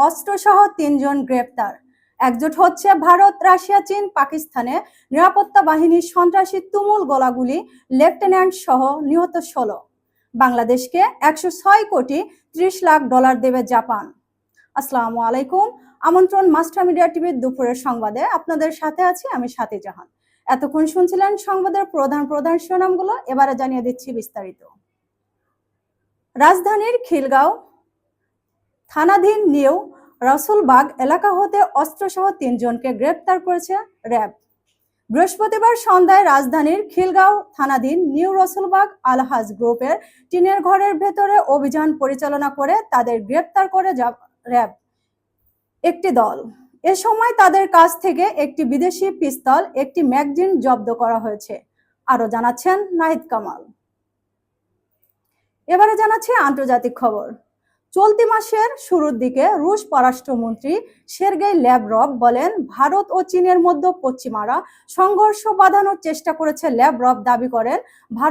অস্ত্রসহ ৩ জন গ্রেপ্তার। একজোট হচ্ছে ভারত, রাশিয়া, চীন, পাকিস্তানে নিরাপত্তা বাহিনীর সন্ত্রাসী তুমুল গোলাগুলি, লেফটেন্যান্ট সহ নিহত ১৬। বাংলাদেশকে ১০৬ কোটি ৩০ লাখ ডলার দেবে জাপান। আসসালামু আলাইকুম। আমন্ত্রণ মাস্টার মিডিয়া টিভির দুপুরের সংবাদে আপনাদের সাথে আছি আমি সাথী জাহান। এতক্ষণ শুনছিলেন সংবাদের প্রধান শিরোনামগুলো, এবারে জানিয়ে দিচ্ছি বিস্তারিত। রাজধানীর খিলগাঁও থানাধীন নিউ রসুলবাগ এলাকা হতে অস্ত্রসহ ৩ জনকে গ্রেপ্তার করেছে র্যাব। বৃহস্পতিবার সন্ধ্যায় রাজধানীর খিলগাঁও থানাধীন নিউ রসুলবাগ আলহাজ গ্রুপের টিনের ঘরের ভেতরে অভিযান পরিচালনা করে তাদের গ্রেপ্তার করে র্যাব একটি দল। এ সময় তাদের কাছ থেকে একটি বিদেশি পিস্তল, একটি ম্যাগাজিন জব্দ করা হয়েছে। আরো জানাচ্ছেন নাহিদ কামাল। এবারে জানাচ্ছি আন্তর্জাতিক খবর। চলতি মাসের শুরুর দিকে রুশ পররাষ্ট্রমন্ত্রী সের্গেই ল্যাভরভ বলেন, ভারত ও চীনের মধ্যে পশ্চিমারা সংঘর্ষ বাঁধানোর চেষ্টা করেছে। ল্যাভরভ দাবি করেন, ভারত